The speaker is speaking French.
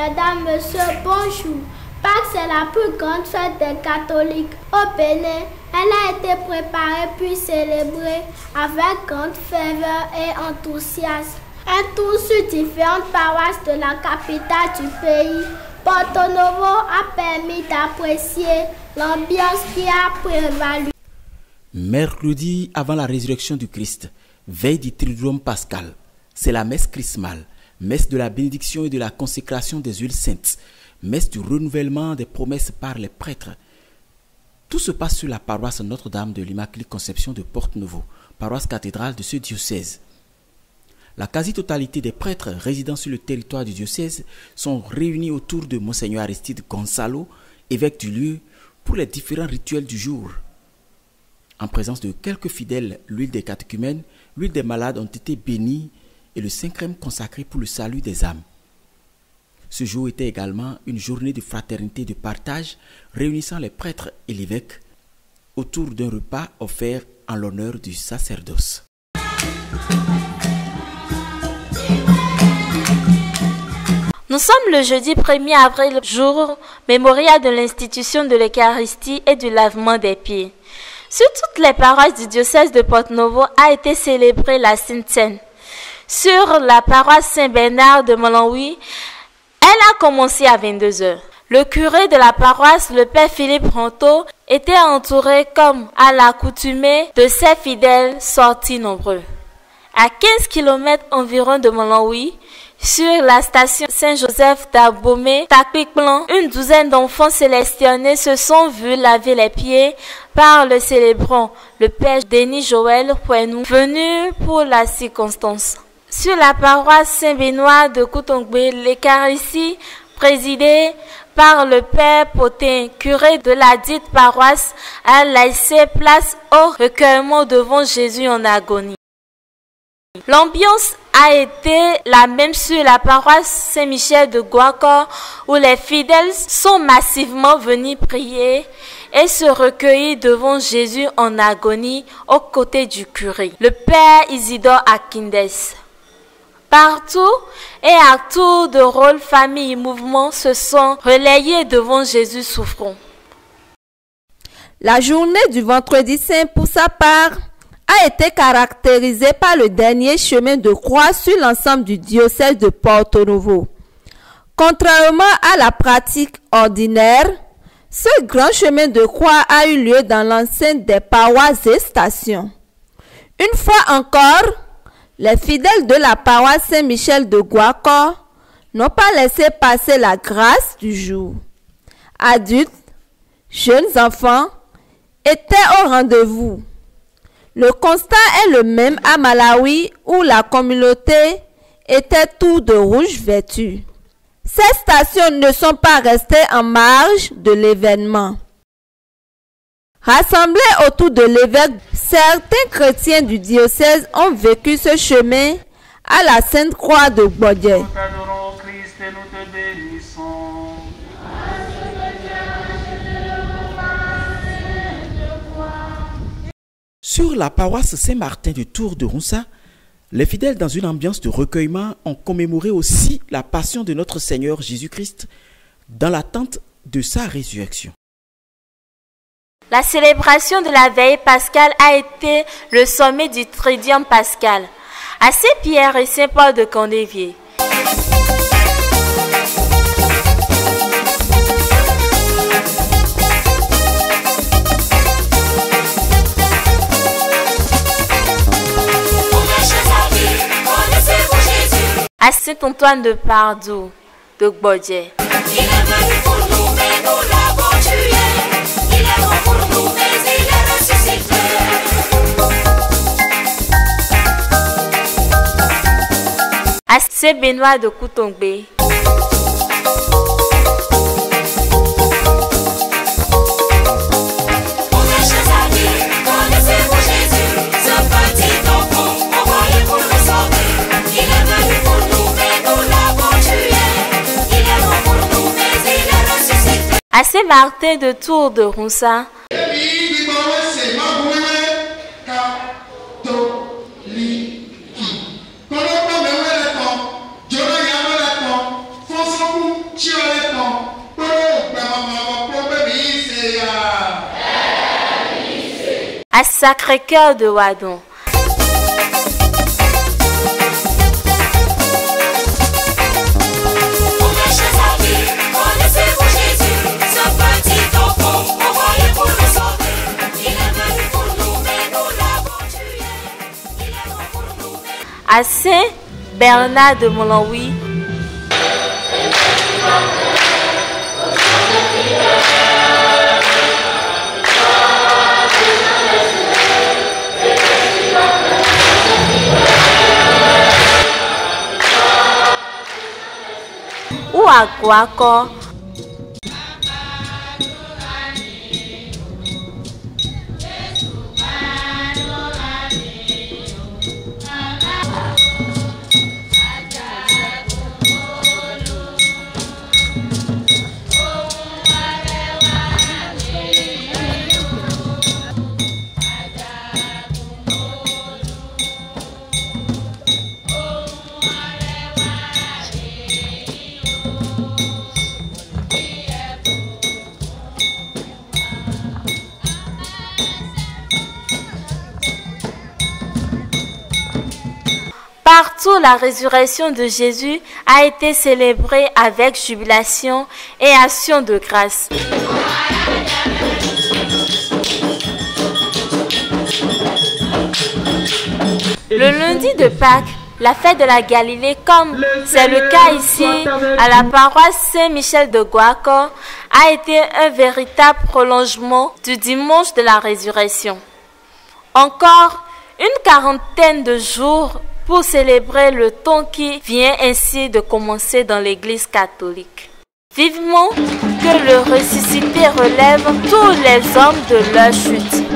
Mesdames, Messieurs, bonjour. Pâques, c'est la plus grande fête des catholiques. Au Bénin, elle a été préparée puis célébrée avec grande ferveur et enthousiasme. Un tour sur différentes paroisses de la capitale du pays, Porto Novo, a permis d'apprécier l'ambiance qui a prévalu. Mercredi avant la résurrection du Christ, veille du Triduum pascal, c'est la messe chrismale, messe de la bénédiction et de la consécration des huiles saintes, messe du renouvellement des promesses par les prêtres. Tout se passe sur la paroisse Notre-Dame de l'Immaculée Conception de Porto Novo, paroisse cathédrale de ce diocèse. La quasi-totalité des prêtres résidant sur le territoire du diocèse sont réunis autour de Monseigneur Aristide Gonçalo, évêque du lieu, pour les différents rituels du jour. En présence de quelques fidèles, l'huile des catéchumènes, l'huile des malades ont été bénies et le Saint-Crème consacré pour le salut des âmes. Ce jour était également une journée de fraternité et de partage réunissant les prêtres et l'évêque autour d'un repas offert en l'honneur du sacerdoce. Nous sommes le jeudi 1er avril, jour mémorial de l'institution de l'Eucharistie et du lavement des pieds. Sur toutes les paroisses du diocèse de Porto Novo a été célébrée la Sainte Seine. Sur la paroisse Saint-Bernard de Malawi, elle a commencé à 22h. Le curé de la paroisse, le père Philippe Ronto, était entouré comme à l'accoutumée de ses fidèles sortis nombreux. À 15 km environ de Malawi, sur la station Saint-Joseph d'Abomey-Takpikplan, une douzaine d'enfants célestionnés se sont vus laver les pieds par le célébrant, le père Denis Joël Pouenou, venu pour la circonstance. Sur la paroisse Saint-Benoît de Koutongbe, l'Eucharistie, présidée par le père Potin, curé de la dite paroisse, a laissé place au recueillement devant Jésus en agonie. L'ambiance a été la même sur la paroisse Saint-Michel de Guaco, où les fidèles sont massivement venus prier et se recueillir devant Jésus en agonie aux côtés du curé, le père Isidore Akindes. Partout et à tour de rôle, famille et mouvement se sont relayés devant Jésus souffrant. La journée du vendredi saint, pour sa part, a été caractérisée par le dernier chemin de croix sur l'ensemble du diocèse de Porto Novo. Contrairement à la pratique ordinaire, ce grand chemin de croix a eu lieu dans l'enceinte des paroisses et stations. Une fois encore, les fidèles de la paroisse Saint-Michel de Guaco n'ont pas laissé passer la grâce du jour. Adultes, jeunes enfants étaient au rendez-vous. Le constat est le même à Malawi où la communauté était tout de rouge vêtue. Ces stations ne sont pas restées en marge de l'événement. Rassemblés autour de l'évêque, certains chrétiens du diocèse ont vécu ce chemin à la Sainte Croix de Bodje. Sur la paroisse Saint-Martin du Tour de Ronsa, les fidèles, dans une ambiance de recueillement, ont commémoré aussi la passion de notre Seigneur Jésus-Christ dans l'attente de sa résurrection. La célébration de la veille pascale a été le sommet du Triduum pascal à Saint-Pierre et Saint-Paul de Condévier. À Saint-Antoine de Padoue de Bodje. Il est venu pour nous, mais nous l'avons tué. Il est mort pour nous, mais il est ressuscité. À Saint-Benoît de Koutongbe. À Saint-Martin de Tour de Ronsa. Sacré-Cœur de Wadon. À Saint-Bernard de Montlouis, ou à Guaco, partout, la résurrection de Jésus a été célébrée avec jubilation et action de grâce. Le lundi de Pâques, la fête de la Galilée, comme c'est le cas ici à la paroisse Saint-Michel de Guaco, a été un véritable prolongement du dimanche de la résurrection. Encore une quarantaine de jours pour célébrer le temps qui vient ainsi de commencer dans l'Église catholique. Vivement que le ressuscité relève tous les hommes de leur chute.